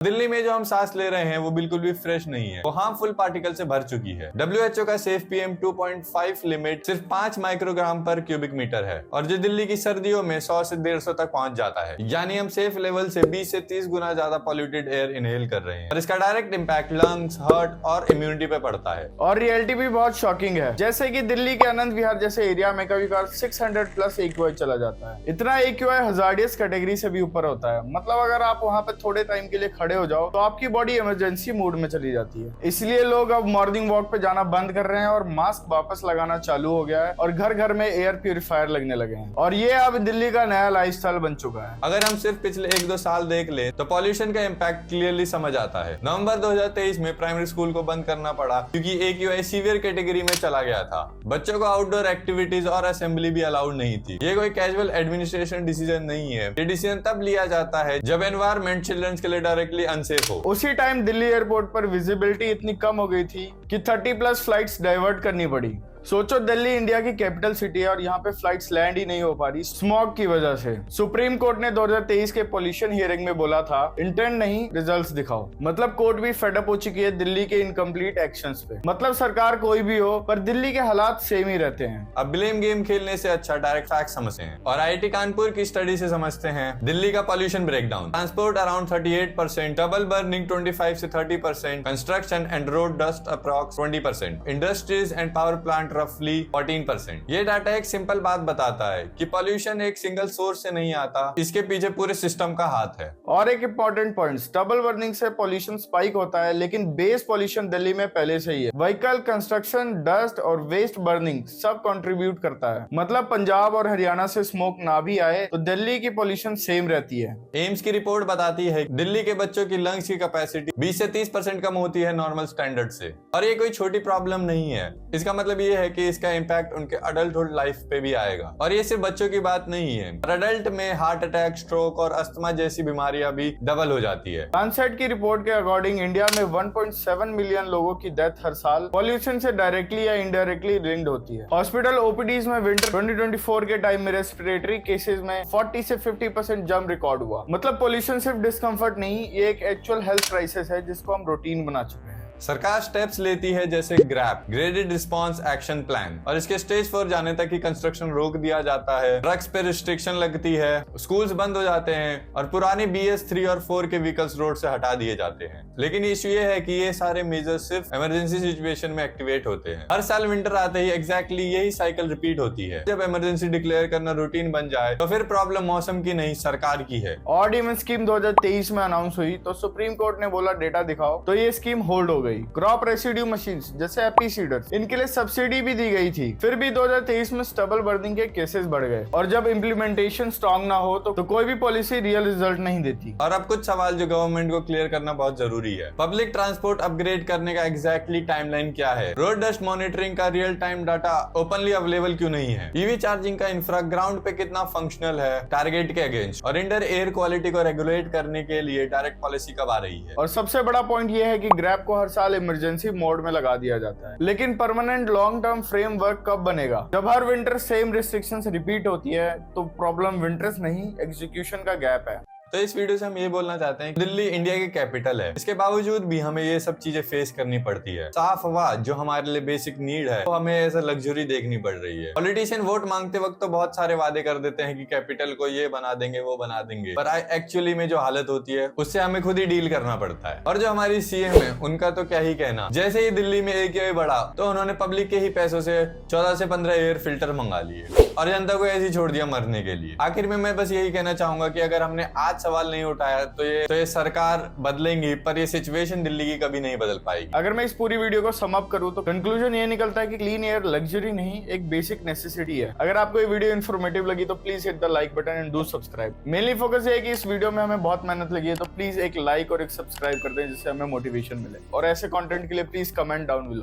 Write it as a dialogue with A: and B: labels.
A: दिल्ली में जो हम सांस ले रहे हैं वो बिल्कुल भी फ्रेश नहीं है, वो हार्मफुल पार्टिकल से भर चुकी है। WHO का सेफ PM 2.5 लिमिट सिर्फ 5 माइक्रोग्राम पर क्यूबिक मीटर है और जो दिल्ली की सर्दियों में 100 से 150 तक पहुंच जाता है। यानी हम सेफ लेवल से 20 से 30 गुना ज्यादा पॉल्यूटेड एयर इनहेल कर रहे हैं और इसका डायरेक्ट इम्पैक्ट लंग्स, हार्ट और इम्यूनिटी पे पड़ता है।
B: और रियलिटी भी बहुत शॉकिंग है, जैसे कि दिल्ली के आनंद विहार जैसे एरिया में कभी कभार 600 प्लस AQI चला जाता है। इतना AQI हजार्डियस कैटेगरी से भी ऊपर होता है। मतलब अगर आप वहाँ पे थोड़े टाइम के लिए खड़े हो जाओ तो आपकी बॉडी इमरजेंसी मोड में चली जाती है। इसलिए लोग अब मॉर्निंग वॉक पे जाना बंद कर रहे हैं और मास्क वापस लगाना चालू हो गया है और घर घर में एयर प्यूरिफायर लगने लगे हैं और ये अब दिल्ली का नया लाइफस्टाइल बन चुका है।
A: अगर हम सिर्फ पिछले 1-2 साल देख ले तो पॉल्यूशन का इम्पैक्ट क्लियरली समझ आता है। नवंबर 2023 में प्राइमरी स्कूल को बंद करना पड़ा क्योंकि AQI सीवियर कैटेगरी में चला गया था। बच्चों को आउटडोर एक्टिविटीज और असेंबली भी अलाउड नहीं थी। ये कोई कैजुअल एडमिनिस्ट्रेशन डिसीजन नहीं है। ये डिसीजन तब लिया जाता है जब एनवायरमेंट चिल्ड्रंस के लिए डायरेक्टली अनसेफ हो।
B: उसी टाइम दिल्ली एयरपोर्ट पर विजिबिलिटी इतनी कम हो गई थी कि 30 प्लस फ्लाइट्स डाइवर्ट करनी पड़ी। सोचो, दिल्ली इंडिया की कैपिटल सिटी है और यहाँ पे फ्लाइट्स लैंड ही नहीं हो पा रही स्मॉग की वजह से। सुप्रीम कोर्ट ने 2023 के पोल्यूशन हियरिंग में बोला था, इंटेंट नहीं रिजल्ट्स दिखाओ। मतलब कोर्ट भी फेड अप हो चुकी है दिल्ली के इनकम्प्लीट एक्शंस पे। मतलब सरकार कोई भी हो पर दिल्ली के हालात सेम ही रहते हैं।
A: अब ब्लेम गेम खेलने से अच्छा डायरेक्ट फैक्ट समझते हैं और IIT कानपुर की स्टडी से समझते हैं दिल्ली का pollution breakdown. Transport around 38%, double burning 25 से 30%, construction and road dust approx 20%, industries and power plant रफली 14%। ये डाटा एक सिंपल बात बताता है कि पॉल्यूशन एक सिंगल सोर्स से नहीं आता, इसके पीछे पूरे सिस्टम का हाथ है।
B: और एक इंपॉर्टेंट पॉइंट, डबल बर्निंग से पॉल्यूशन स्पाइक होता है लेकिन बेस पॉल्यूशन दिल्ली में पहले से ही है। व्हीकल, कंस्ट्रक्शन, डस्ट और वेस्ट बर्निंग सब कंट्रीब्यूट करता है। मतलब पंजाब और हरियाणा से स्मोक ना भी आए तो दिल्ली की पॉल्यूशन सेम रहती है।
A: एम्स की रिपोर्ट बताती है दिल्ली के बच्चों की लंग्स की कैपेसिटी 20 से 30% कम होती है नॉर्मल स्टैंडर्ड से। और ये कोई छोटी प्रॉब्लम नहीं है। इसका मतलब ये है कि इसका इम्पैक्ट उनके अडल्टहुड लाइफ पे भी आएगा। और ये सिर्फ बच्चों की बात नहीं है, और अडल्ट में हार्ट अटैक, स्ट्रोक और अस्थमा जैसी बीमारियां भी डबल हो जाती है।
B: लैंडसेट की रिपोर्ट के अकॉर्डिंग इंडिया में 1.7 मिलियन लोगों की डेथ हर साल पॉल्यूशन से डायरेक्टली या इनडायरेक्टली लिंक्ड होती है। हॉस्पिटल OPDs में विंटर 2024 के टाइम में रेस्पिरेटरी केसेस में 40 से 50% जंप रिकॉर्ड हुआ। मतलब पॉल्यूशन सिर्फ डिस्कम्फर्ट नहीं, ये एक एक्चुअल हेल्थ क्राइसिस है जिसको हम रूटीन बना चुके हैं।
A: सरकार स्टेप्स लेती है जैसे grab, graded response action plan, और इसके स्टेज 4 जाने तक ही कंस्ट्रक्शन रोक दिया जाता है, ड्रग्स पे रिस्ट्रिक्शन लगती है, स्कूल्स बंद हो जाते हैं और पुरानी BS 3 और 4 के व्हीकल्स रोड से हटा दिए जाते हैं। लेकिन इशू ये है कि ये सारे मेजर्स सिर्फ इमरजेंसी सिचुएशन में एक्टिवेट होते हैं। हर साल विंटर आते ही एग्जैक्टली यही साइकिल रिपीट होती है। जब इमरजेंसी डिक्लेयर करना रूटीन बन जाए तो फिर प्रॉब्लम मौसम की नहीं, सरकार की है।
B: ऑड इवन स्कीम 2023 में अनाउंस हुई तो सुप्रीम कोर्ट ने बोला डेटा दिखाओ, तो ये स्कीम होल्ड हो गई। क्रॉप रेसिड्यू मशीन्स जैसे एपी सीडर्स, इनके लिए सब्सिडी भी दी गई थी। फिर भी 2023 में स्टबल बर्निंग के केसेस बढ़ गए और जब इम्प्लीमेंटेशन स्ट्रॉन्ग ना हो तो कोई भी पॉलिसी रियल रिजल्ट नहीं देती।
A: और अब कुछ सवाल जो गवर्नमेंट को क्लियर करना बहुत जरूरी है। पब्लिक ट्रांसपोर्ट अपग्रेड करने का एग्जैक्टली टाइमलाइन क्या है? रोड डस्ट मॉनिटरिंग का real time data openly available क्यों नहीं है? EV चार्जिंग का इंफ्रा ग्राउंड पे कितना फंक्शनल है टारगेट के अगेंस्ट? और इंडोर एयर क्वालिटी को रेगुलेट करने के लिए डायरेक्ट पॉलिसी कब आ रही है?
B: और सबसे बड़ा पॉइंट ये है कि ग्रैब को हर साल इमरजेंसी मोड में लगा दिया जाता है, लेकिन परमानेंट लॉन्ग टर्म फ्रेमवर्क कब बनेगा? जब हर विंटर सेम रिस्ट्रिक्शंस रिपीट होती है तो प्रॉब्लम विंटर्स नहीं, एग्जीक्यूशन का गैप है।
A: तो इस वीडियो से हम ये बोलना चाहते हैं, दिल्ली इंडिया की कैपिटल है, इसके बावजूद भी हमें ये सब चीजें फेस करनी पड़ती है। साफ हवा जो हमारे लिए बेसिक नीड है, तो हमें ऐसा लग्जरी देखनी पड़ रही है। पॉलिटिशियन वोट मांगते वक्त तो बहुत सारे वादे कर देते हैं कि कैपिटल को ये बना देंगे, वो बना देंगे, पर एक्चुअली में जो हालत होती है उससे हमें खुद ही डील करना पड़ता है। और जो हमारी CM है उनका तो क्या ही कहना। जैसे ही दिल्ली में AQI बढ़ा तो उन्होंने पब्लिक के ही पैसों से 14 से 15 एयर फिल्टर मंगा लिए और जनता को ऐसे ही छोड़ दिया मरने के लिए। आखिर में मैं बस यही कहना चाहूंगा कि अगर हमने आज सवाल नहीं उठाया तो ये सरकार बदलेंगी, पर ये सिचुएशन दिल्ली की कभी नहीं बदल पाएगी।
B: अगर मैं इस पूरी वीडियो को सम अप करूं तो कंक्लूजन ये निकलता है कि क्लीन एयर लग्जरी नहीं, एक बेसिक नेसेसिटी है। अगर आपको ये वीडियो इन्फॉर्मेटिव लगी तो please hit the like button and do subscribe. Mainly focus ये है कि इस वीडियो में हमें बहुत मेहनत लगी है, तो प्लीज एक लाइक और एक सब्सक्राइब कर दें जिससे हमें मोटिवेशन मिले। और ऐसे कंटेंट के लिए प्लीज कमेंट डाउन बिलो।